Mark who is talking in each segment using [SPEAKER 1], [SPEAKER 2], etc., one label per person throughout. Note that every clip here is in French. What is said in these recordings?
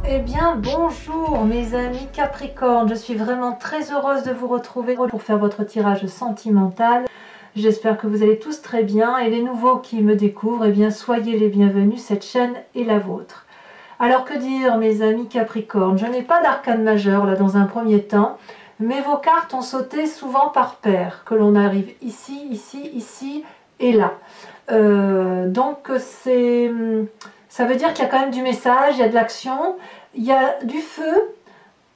[SPEAKER 1] Eh bien bonjour mes amis Capricorne, je suis vraiment très heureuse de vous retrouver pour faire votre tirage sentimental. J'espère que vous allez tous très bien et les nouveaux qui me découvrent, eh bien soyez les bienvenus, cette chaîne est la vôtre. Alors que dire mes amis Capricorne, je n'ai pas d'arcane majeur là dans un premier temps, mais vos cartes ont sauté souvent par paire, que l'on arrive ici, ici, ici et là. Donc ça veut dire qu'il y a quand même du message, il y a de l'action, il y a du feu,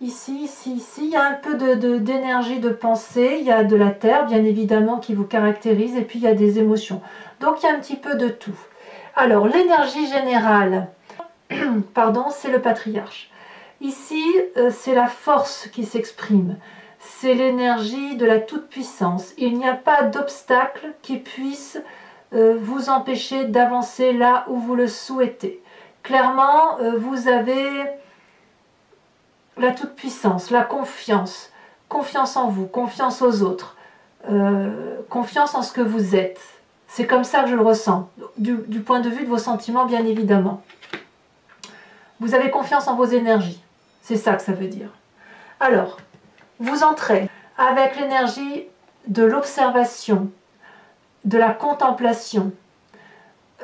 [SPEAKER 1] ici, ici, ici, il y a un peu d'énergie, de pensée, il y a de la terre, bien évidemment, qui vous caractérise, et puis il y a des émotions. Donc il y a un petit peu de tout. Alors, l'énergie générale, pardon, c'est le patriarche. Ici, c'est la force qui s'exprime. C'est l'énergie de la toute-puissance. Il n'y a pas d'obstacle qui puisse vous empêcher d'avancer là où vous le souhaitez. Clairement, vous avez la toute-puissance, la confiance, confiance en vous, confiance aux autres, confiance en ce que vous êtes. C'est comme ça que je le ressens, du point de vue de vos sentiments, bien évidemment. Vous avez confiance en vos énergies, c'est ça que ça veut dire. Alors, vous entrez avec l'énergie de l'observation, de la contemplation,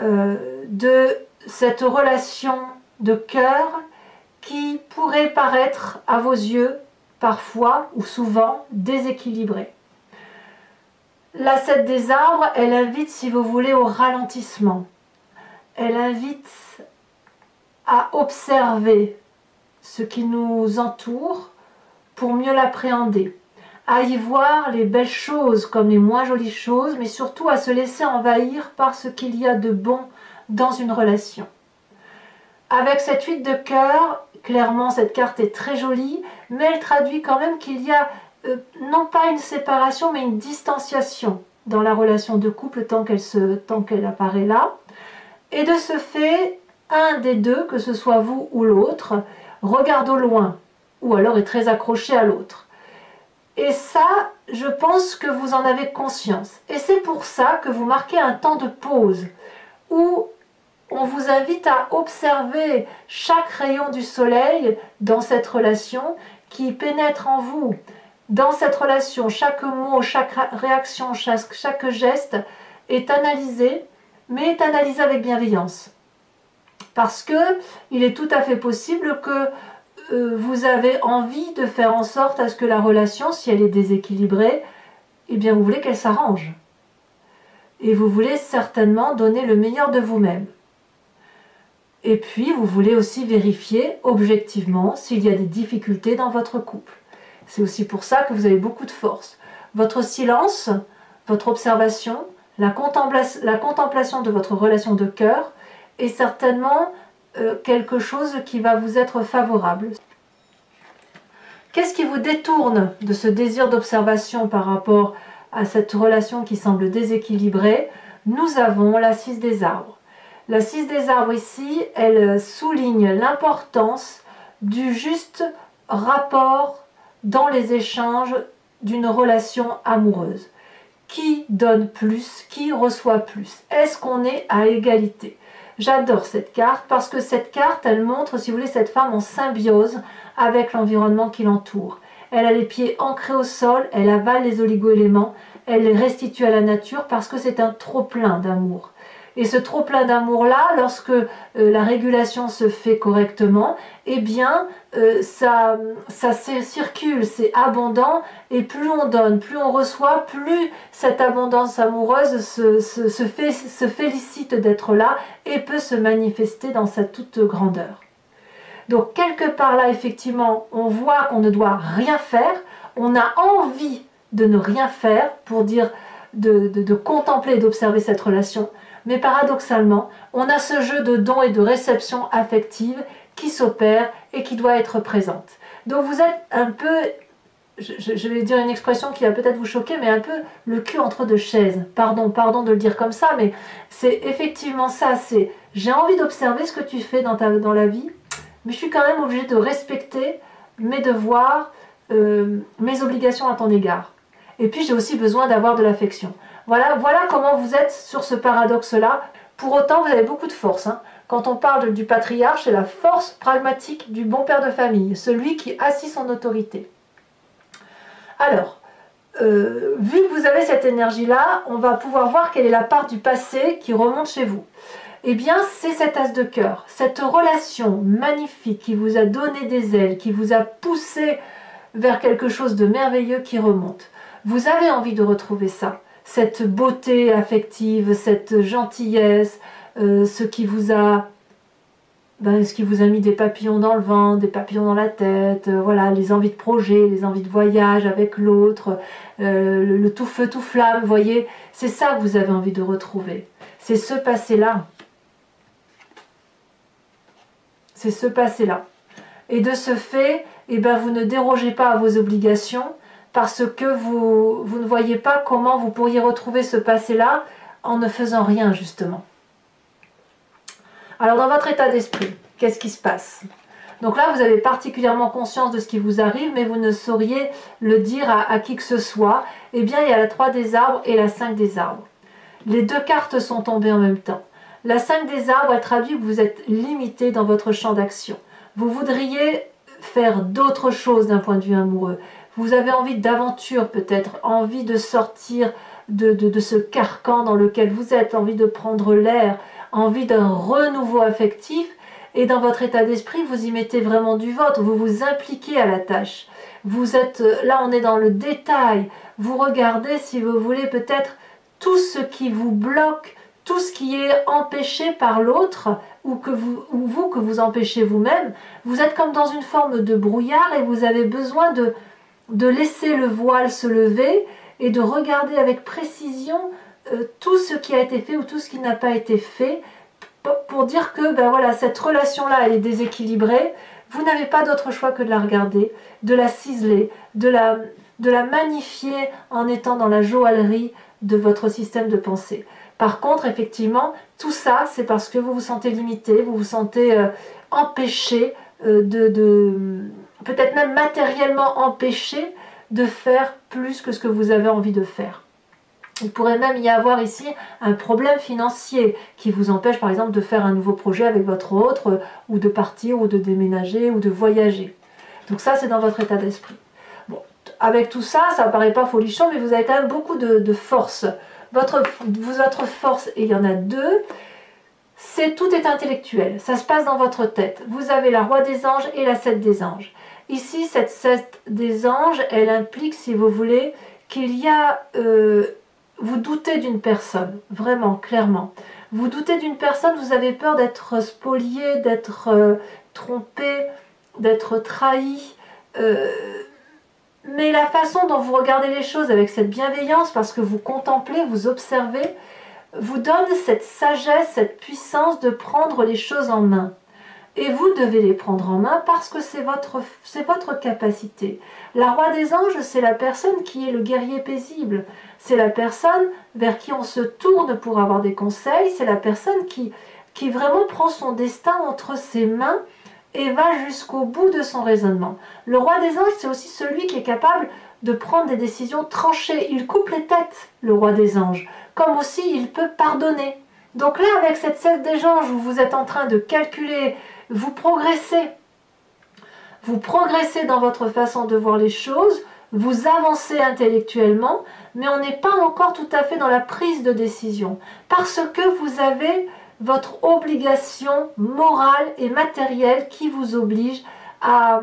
[SPEAKER 1] de cette relation de cœur qui pourrait paraître à vos yeux parfois ou souvent déséquilibrée. La 7 des arbres, elle invite, si vous voulez, au ralentissement. Elle invite à observer ce qui nous entoure pour mieux l'appréhender, à y voir les belles choses comme les moins jolies choses, mais surtout à se laisser envahir par ce qu'il y a de bon dans une relation. Avec cette 8 de cœur, clairement cette carte est très jolie, mais elle traduit quand même qu'il y a non pas une séparation, mais une distanciation dans la relation de couple tant qu'elle apparaît là. Et de ce fait, un des deux, que ce soit vous ou l'autre, regarde au loin, ou alors est très accroché à l'autre. Et ça, je pense que vous en avez conscience. Et c'est pour ça que vous marquez un temps de pause, où on vous invite à observer chaque rayon du soleil dans cette relation qui pénètre en vous. Dans cette relation, chaque mot, chaque réaction, chaque geste est analysé, mais est analysé avec bienveillance. Parce que il est tout à fait possible que vous avez envie de faire en sorte à ce que la relation, si elle est déséquilibrée, eh bien vous voulez qu'elle s'arrange. Et vous voulez certainement donner le meilleur de vous-même. Et puis, vous voulez aussi vérifier objectivement s'il y a des difficultés dans votre couple. C'est aussi pour ça que vous avez beaucoup de force. Votre silence, votre observation, la contemplation de votre relation de cœur est certainement quelque chose qui va vous être favorable. Qu'est-ce qui vous détourne de ce désir d'observation par rapport à cette relation qui semble déséquilibrée? Nous avons la 6 des arbres. La 6 des arbres ici, elle souligne l'importance du juste rapport dans les échanges d'une relation amoureuse. Qui donne plus? Qui reçoit plus? Est-ce qu'on est à égalité? J'adore cette carte parce que cette carte, elle montre, si vous voulez, cette femme en symbiose avec l'environnement qui l'entoure. Elle a les pieds ancrés au sol, elle avale les oligo-éléments, elle les restitue à la nature parce que c'est un trop-plein d'amour. Et ce trop-plein d'amour-là, lorsque la régulation se fait correctement, eh bien, ça circule, c'est abondant, et plus on donne, plus on reçoit, plus cette abondance amoureuse se félicite d'être là et peut se manifester dans sa toute grandeur. Donc, quelque part là, effectivement, on voit qu'on ne doit rien faire, on a envie de ne rien faire pour dire de contempler et d'observer cette relation. Mais paradoxalement, on a ce jeu de don et de réception affective qui s'opère et qui doit être présente. Donc vous êtes un peu, je vais dire une expression qui va peut-être vous choquer, mais un peu le cul entre deux chaises. Pardon de le dire comme ça, mais c'est effectivement ça. C'est j'ai envie d'observer ce que tu fais dans la vie, mais je suis quand même obligée de respecter mes devoirs, mes obligations à ton égard. Et puis j'ai aussi besoin d'avoir de l'affection. Voilà comment vous êtes sur ce paradoxe-là. Pour autant, vous avez beaucoup de force. Hein. Quand on parle du patriarche, c'est la force pragmatique du bon père de famille, celui qui assit son autorité. Alors, vu que vous avez cette énergie-là, on va pouvoir voir quelle est la part du passé qui remonte chez vous. Eh bien, c'est cet as de cœur, cette relation magnifique qui vous a donné des ailes, qui vous a poussé vers quelque chose de merveilleux qui remonte. Vous avez envie de retrouver ça, cette beauté affective, cette gentillesse, ce qui vous a mis des papillons dans le ventre, des papillons dans la tête, voilà, les envies de projet, les envies de voyage avec l'autre, le tout feu, tout flamme, vous voyez, c'est ça que vous avez envie de retrouver. C'est ce passé-là. C'est ce passé-là. Et de ce fait, eh ben, vous ne dérogez pas à vos obligations parce que vous ne voyez pas comment vous pourriez retrouver ce passé-là en ne faisant rien, justement. Alors, dans votre état d'esprit, qu'est-ce qui se passe? Donc là, vous avez particulièrement conscience de ce qui vous arrive, mais vous ne sauriez le dire à qui que ce soit. Eh bien, il y a la 3 des arbres et la 5 des arbres. Les 2 cartes sont tombées en même temps. La 5 des arbres, elle traduit que vous êtes limité dans votre champ d'action. Vous voudriez faire d'autres choses d'un point de vue amoureux. Vous avez envie d'aventure peut-être, envie de sortir de ce carcan dans lequel vous êtes, envie de prendre l'air, envie d'un renouveau affectif. Et dans votre état d'esprit, vous y mettez vraiment du vôtre, vous vous impliquez à la tâche. Vous êtes, là on est dans le détail, vous regardez si vous voulez peut-être tout ce qui vous bloque, tout ce qui est empêché par l'autre ou que vous empêchez vous-même. Vous êtes comme dans une forme de brouillard et vous avez besoin de laisser le voile se lever et de regarder avec précision tout ce qui a été fait ou tout ce qui n'a pas été fait pour dire que ben voilà, cette relation-là elle est déséquilibrée. Vous n'avez pas d'autre choix que de la regarder, de la ciseler, de la magnifier en étant dans la joaillerie de votre système de pensée. Par contre, effectivement, tout ça, c'est parce que vous vous sentez limité, vous vous sentez empêché, peut-être même matériellement empêché de faire plus que ce que vous avez envie de faire. Il pourrait même y avoir ici un problème financier qui vous empêche par exemple de faire un nouveau projet avec votre autre, ou de partir, ou de déménager, ou de voyager. Donc ça, c'est dans votre état d'esprit. Bon, avec tout ça, ça ne paraît pas folichon, mais vous avez quand même beaucoup de force. Votre force, et il y en a 2, tout est intellectuel, ça se passe dans votre tête. Vous avez la roi des anges et la 7 des anges. Ici, cette 7 des anges, elle implique, si vous voulez, qu'il y a... vous doutez d'une personne, vraiment, clairement. Vous doutez d'une personne, vous avez peur d'être spolié, d'être trompé, d'être trahi. Mais la façon dont vous regardez les choses avec cette bienveillance, parce que vous contemplez, vous observez, vous donne cette sagesse, cette puissance de prendre les choses en main. Et vous devez les prendre en main parce que c'est votre capacité. La roi des anges, c'est la personne qui est le guerrier paisible. C'est la personne vers qui on se tourne pour avoir des conseils. C'est la personne qui vraiment prend son destin entre ses mains et va jusqu'au bout de son raisonnement. Le roi des anges, c'est aussi celui qui est capable de prendre des décisions tranchées. Il coupe les têtes, le roi des anges. Comme aussi, il peut pardonner. Donc là, avec cette 7 des anges où vous êtes en train de calculer, vous progressez dans votre façon de voir les choses, vous avancez intellectuellement, mais on n'est pas encore tout à fait dans la prise de décision, parce que vous avez votre obligation morale et matérielle qui vous oblige à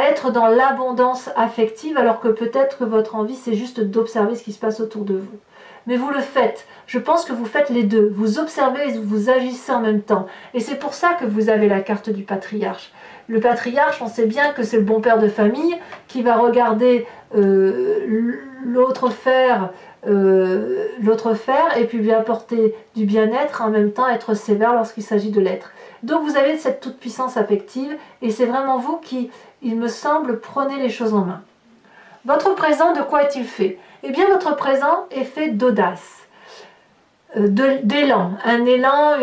[SPEAKER 1] être dans l'abondance affective, alors que peut-être que votre envie, c'est juste d'observer ce qui se passe autour de vous. Mais vous le faites. Je pense que vous faites les deux. Vous observez et vous agissez en même temps. Et c'est pour ça que vous avez la carte du patriarche. Le patriarche, on sait bien que c'est le bon père de famille qui va regarder l'autre faire et puis lui apporter du bien-être, en même temps être sévère lorsqu'il s'agit de l'être. Donc vous avez cette toute-puissance affective et c'est vraiment vous qui, il me semble, prenez les choses en main. Votre présent, de quoi est-il fait? Eh bien, votre présent est fait d'audace, d'élan. Un élan,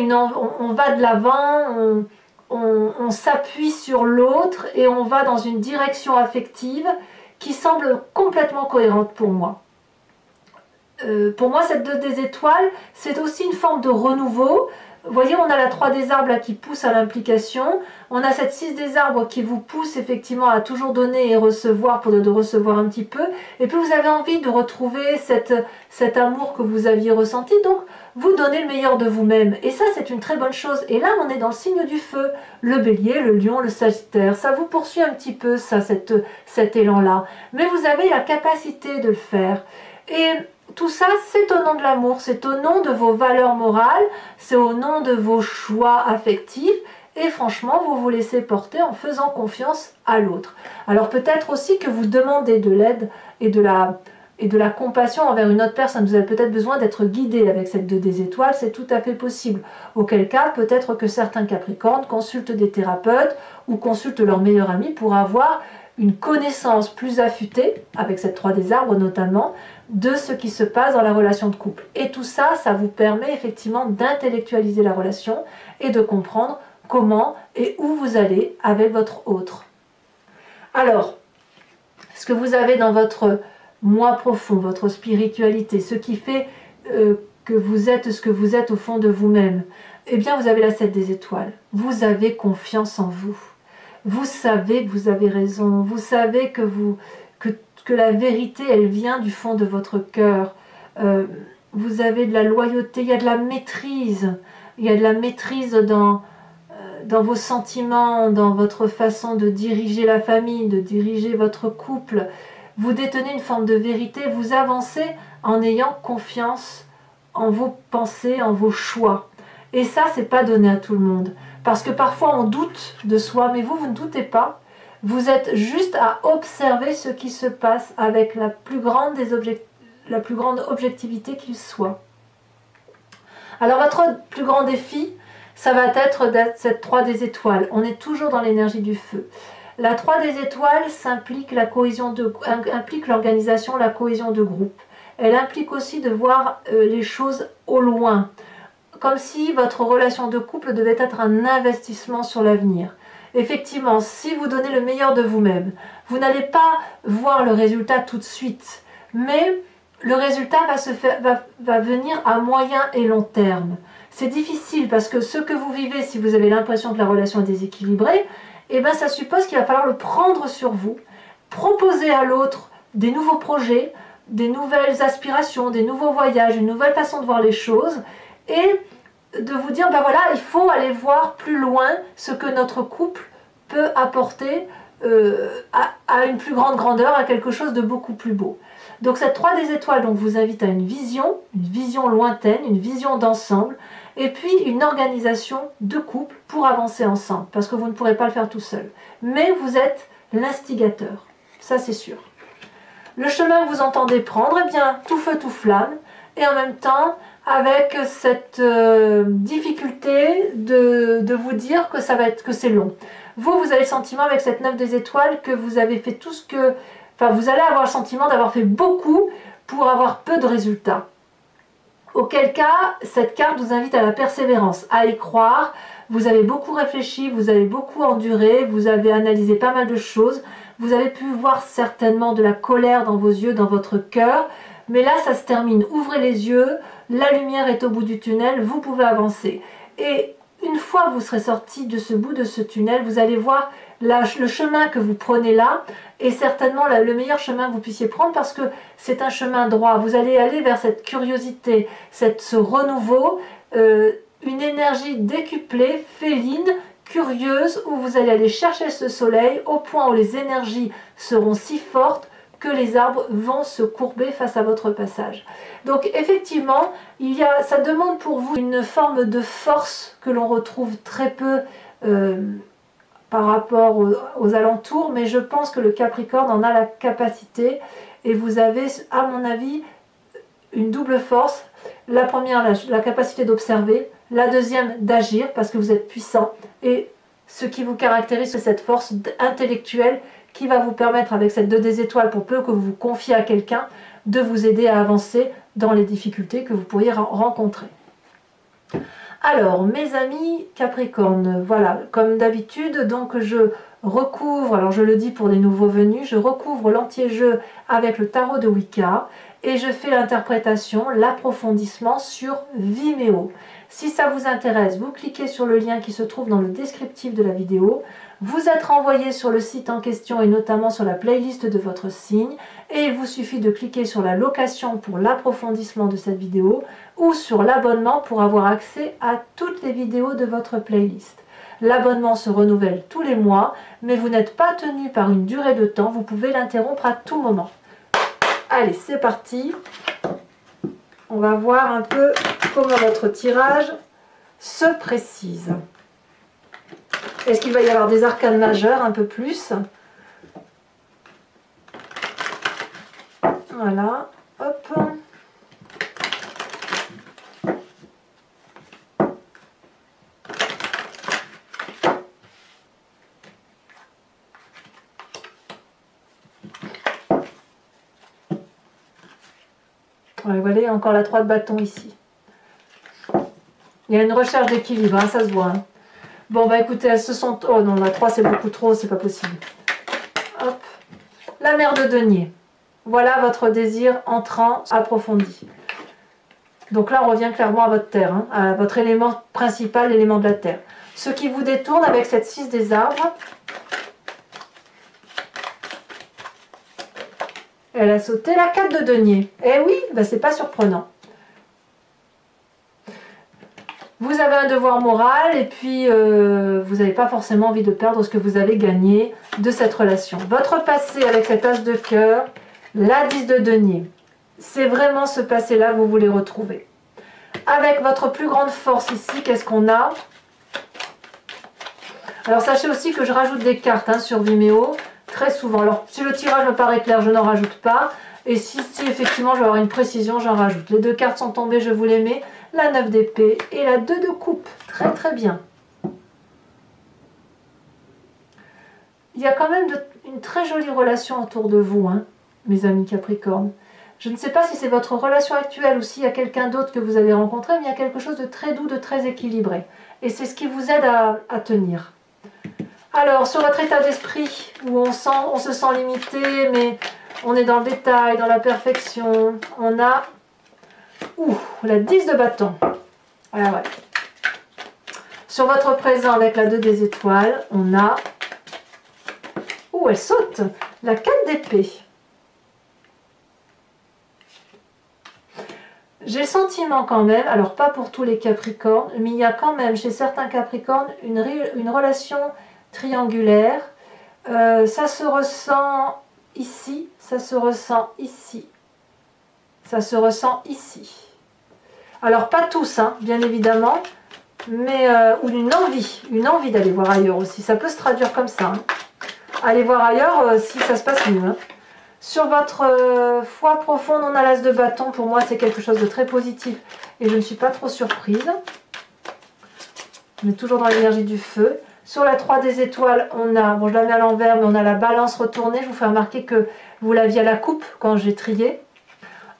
[SPEAKER 1] on va de l'avant, on s'appuie sur l'autre et on va dans une direction affective qui semble complètement cohérente pour moi. Pour moi, cette 2 des étoiles, c'est aussi une forme de renouveau. Vous voyez, on a la 3 des arbres là, qui pousse à l'implication. On a cette 6 des arbres qui vous pousse effectivement à toujours donner et recevoir pour de recevoir un petit peu. Et puis vous avez envie de retrouver cet amour que vous aviez ressenti. Donc vous donnez le meilleur de vous-même. Et ça, c'est une très bonne chose. Et là, on est dans le signe du feu. Le bélier, le lion, le sagittaire. Ça vous poursuit un petit peu, ça, cet élan-là. Mais vous avez la capacité de le faire. Et tout ça, c'est au nom de l'amour, c'est au nom de vos valeurs morales, c'est au nom de vos choix affectifs. Et franchement, vous vous laissez porter en faisant confiance à l'autre. Alors peut-être aussi que vous demandez de l'aide et de la compassion envers une autre personne. Vous avez peut-être besoin d'être guidé avec cette 2 des étoiles, c'est tout à fait possible. Auquel cas, peut-être que certains Capricornes consultent des thérapeutes ou consultent leur meilleur ami pour avoir une connaissance plus affûtée, avec cette 3 des arbres notamment, de ce qui se passe dans la relation de couple. Et tout ça, ça vous permet effectivement d'intellectualiser la relation et de comprendre comment et où vous allez avec votre autre. Alors, ce que vous avez dans votre moi profond, votre spiritualité, ce qui fait que vous êtes ce que vous êtes au fond de vous-même, eh bien vous avez la 7 des étoiles. Vous avez confiance en vous. Vous savez que vous avez raison. Vous savez que la vérité, elle vient du fond de votre cœur. Vous avez de la loyauté, il y a de la maîtrise. Il y a de la maîtrise dans vos sentiments, dans votre façon de diriger la famille, de diriger votre couple. Vous détenez une forme de vérité, vous avancez en ayant confiance en vos pensées, en vos choix. Et ça, c'est pas donné à tout le monde. Parce que parfois, on doute de soi, mais vous ne doutez pas. Vous êtes juste à observer ce qui se passe avec la plus grande objectivité qu'il soit. Alors, votre plus grand défi, ça va être cette 3 des étoiles. On est toujours dans l'énergie du feu. La 3 des étoiles implique l'organisation, la cohésion de groupe. Elle implique aussi de voir les choses au loin, comme si votre relation de couple devait être un investissement sur l'avenir. Effectivement, si vous donnez le meilleur de vous-même, vous n'allez pas voir le résultat tout de suite, mais le résultat va venir à moyen et long terme. C'est difficile parce que ce que vous vivez, si vous avez l'impression que la relation est déséquilibrée, eh bien ça suppose qu'il va falloir le prendre sur vous, proposer à l'autre des nouveaux projets, des nouvelles aspirations, des nouveaux voyages, une nouvelle façon de voir les choses, et de vous dire, ben voilà, il faut aller voir plus loin ce que notre couple peut apporter à une plus grande grandeur, à quelque chose de beaucoup plus beau. Donc cette 3 des étoiles donc, vous invite à une vision lointaine, une vision d'ensemble, et puis une organisation de couple pour avancer ensemble, parce que vous ne pourrez pas le faire tout seul. Mais vous êtes l'instigateur, ça c'est sûr. Le chemin que vous entendez prendre, eh bien, tout feu, tout flamme, et en même temps, avec cette difficulté de vous dire que c'est long. Vous avez le sentiment avec cette 9 des étoiles que vous avez fait tout ce que... Enfin, vous allez avoir le sentiment d'avoir fait beaucoup pour avoir peu de résultats. Auquel cas, cette carte vous invite à la persévérance, à y croire. Vous avez beaucoup réfléchi, vous avez beaucoup enduré, vous avez analysé pas mal de choses. Vous avez pu voir certainement de la colère dans vos yeux, dans votre cœur. Mais là, ça se termine. Ouvrez les yeux, la lumière est au bout du tunnel, vous pouvez avancer. Et une fois que vous serez sorti de ce bout de ce tunnel, vous allez voir le chemin que vous prenez là est certainement le meilleur chemin que vous puissiez prendre parce que c'est un chemin droit. Vous allez aller vers cette curiosité, ce renouveau, une énergie décuplée, féline, curieuse, où vous allez aller chercher ce soleil au point où les énergies seront si fortes que les arbres vont se courber face à votre passage. Donc effectivement, ça demande pour vous une forme de force que l'on retrouve très peu par rapport aux alentours, mais je pense que le Capricorne en a la capacité et vous avez, à mon avis, une double force. La première, la capacité d'observer, la deuxième, d'agir parce que vous êtes puissant et ce qui vous caractérise, c'est cette force intellectuelle qui va vous permettre, avec cette 2 des étoiles, pour peu que vous vous confiez à quelqu'un, de vous aider à avancer dans les difficultés que vous pourriez rencontrer. Alors, mes amis Capricorne, voilà, comme d'habitude, donc je recouvre, alors je le dis pour les nouveaux venus, je recouvre l'anti-jeu avec le tarot de Wicca et je fais l'interprétation, l'approfondissement sur Vimeo. Si ça vous intéresse, vous cliquez sur le lien qui se trouve dans le descriptif de la vidéo. Vous êtes renvoyé sur le site en question et notamment sur la playlist de votre signe. Et il vous suffit de cliquer sur la location pour l'approfondissement de cette vidéo ou sur l'abonnement pour avoir accès à toutes les vidéos de votre playlist. L'abonnement se renouvelle tous les mois, mais vous n'êtes pas tenu par une durée de temps. Vous pouvez l'interrompre à tout moment. Allez, c'est parti. On va voir un peu comment votre tirage se précise. Est-ce qu'il va y avoir des arcanes majeures un peu plus? Voilà, hop. Ouais, voilà, encore la 3 de bâton ici. Il y a une recherche d'équilibre, hein, ça se voit. Hein. Bon, bah écoutez, elles se sont... Oh non, la 3 c'est beaucoup trop, c'est pas possible. Hop. La mère de denier. Voilà votre désir entrant, approfondi. Donc là, on revient clairement à votre terre, hein, à votre élément principal, l'élément de la terre. Ce qui vous détourne avec cette 6 des arbres. Elle a sauté la 4 de denier. Eh oui, bah c'est pas surprenant. Vous avez un devoir moral et puis vous n'avez pas forcément envie de perdre ce que vous avez gagné de cette relation. Votre passé avec cet as de cœur, la 10 de denier, c'est vraiment ce passé-là que vous voulez retrouver. Avec votre plus grande force ici, qu'est-ce qu'on a? Alors sachez aussi que je rajoute des cartes hein, sur Vimeo, très souvent. Alors si le tirage me paraît clair, je n'en rajoute pas. Et si effectivement je vais avoir une précision, j'en rajoute. Les 2 cartes sont tombées, je vous les mets. La 9 d'épée et la 2 de coupe. Très très bien. Il y a quand même une très jolie relation autour de vous, hein, mes amis Capricorne. Je ne sais pas si c'est votre relation actuelle ou s'il y a quelqu'un d'autre que vous avez rencontré, mais il y a quelque chose de très doux, de très équilibré. Et c'est ce qui vous aide à tenir. Alors, sur votre état d'esprit, où on se sent limité, mais on est dans le détail, dans la perfection, on a la 10 de bâton. Ah ouais. Sur votre présent avec la 2 des étoiles, on a... elle saute! La 4 d'épée. J'ai le sentiment quand même, alors pas pour tous les Capricornes, mais il y a quand même chez certains Capricornes une relation triangulaire. Ça se ressent ici, ça se ressent ici, ça se ressent ici. Alors pas tous, hein, bien évidemment, mais ou une envie d'aller voir ailleurs aussi. Ça peut se traduire comme ça. Hein. Allez voir ailleurs si ça se passe mieux. Hein. Sur votre foi profonde, on a l'as de bâton. Pour moi, c'est quelque chose de très positif et je ne suis pas trop surprise. On est toujours dans l'énergie du feu. Sur la 3 des étoiles, on a, bon je la mets à l'envers, mais on a la balance retournée. Je vous fais remarquer que vous l'aviez à la coupe quand j'ai trié.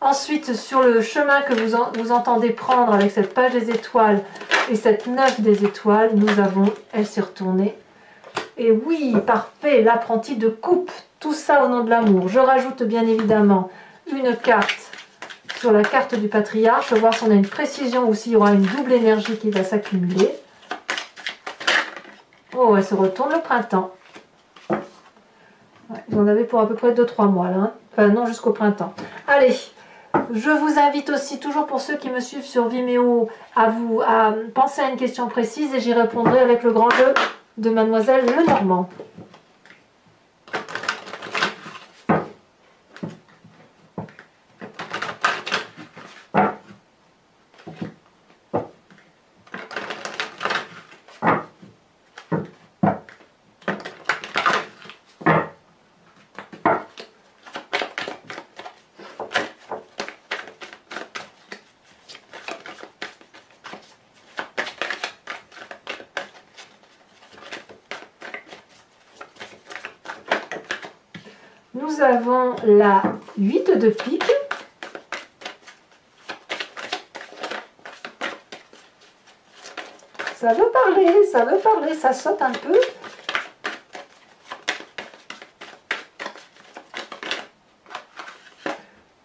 [SPEAKER 1] Ensuite, sur le chemin que vous entendez prendre avec cette page des étoiles et cette 9 des étoiles, nous avons, elle s'est retournée. Et oui, parfait, l'apprenti de coupe. Tout ça au nom de l'amour. Je rajoute bien évidemment une carte sur la carte du patriarche. Voir si on a une précision ou s'il y aura une double énergie qui va s'accumuler. Oh, elle se retourne le printemps. Ouais, vous en avez pour à peu près 2-3 mois là. Hein. Enfin non, jusqu'au printemps. Allez, je vous invite aussi, toujours pour ceux qui me suivent sur Vimeo, à penser à une question précise et j'y répondrai avec le grand jeu de Mademoiselle Lenormand. Nous avons la 8 de pique. Ça veut parler, ça saute un peu.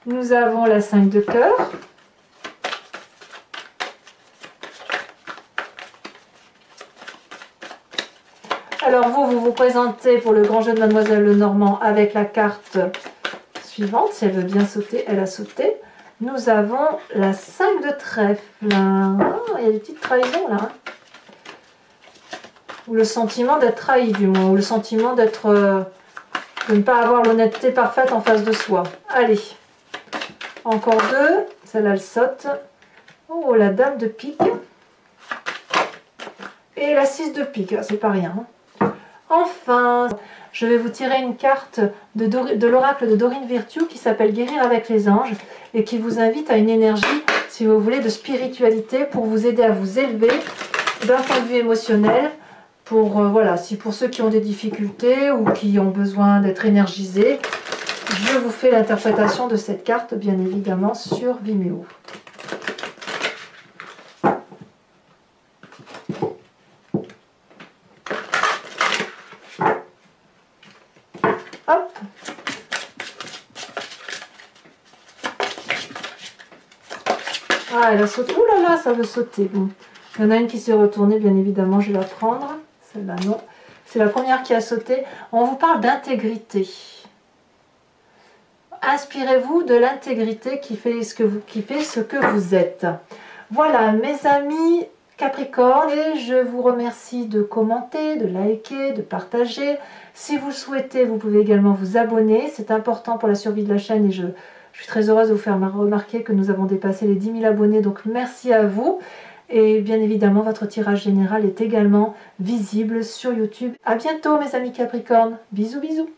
[SPEAKER 1] Nous avons la 5 de cœur. vous présenter pour le grand jeu de Mademoiselle Lenormand avec la carte suivante. Si elle veut bien sauter, elle a sauté. Nous avons la 5 de trèfle. Ah, il y a des petites trahisons là. Ou le sentiment d'être trahi du moins. Ou le sentiment d'être... de ne pas avoir l'honnêteté parfaite en face de soi. Allez. Encore 2. Celle-là, elle saute. Oh, la dame de pique. Et la 6 de pique. C'est pas rien. Enfin, je vais vous tirer une carte de l'oracle de Dorine Virtue qui s'appelle Guérir avec les anges et qui vous invite à une énergie, si vous voulez, de spiritualité pour vous aider à vous élever d'un point de vue émotionnel. Voilà, si pour ceux qui ont des difficultés ou qui ont besoin d'être énergisés, je vous fais l'interprétation de cette carte, bien évidemment, sur Vimeo. Hop. Ah, elle a sauté. Ouh là là, ça veut sauter. Bon. Il y en a une qui s'est retournée, bien évidemment, je vais la prendre. Celle-là, non. C'est la première qui a sauté. On vous parle d'intégrité. Inspirez-vous de l'intégrité qui fait ce que vous êtes. Voilà, mes amis Capricorne, et je vous remercie de commenter, de liker, de partager. Si vous le souhaitez, vous pouvez également vous abonner. C'est important pour la survie de la chaîne et je suis très heureuse de vous faire remarquer que nous avons dépassé les 10 000 abonnés. Donc merci à vous. Et bien évidemment, votre tirage général est également visible sur YouTube. À bientôt mes amis Capricorne. Bisous bisous.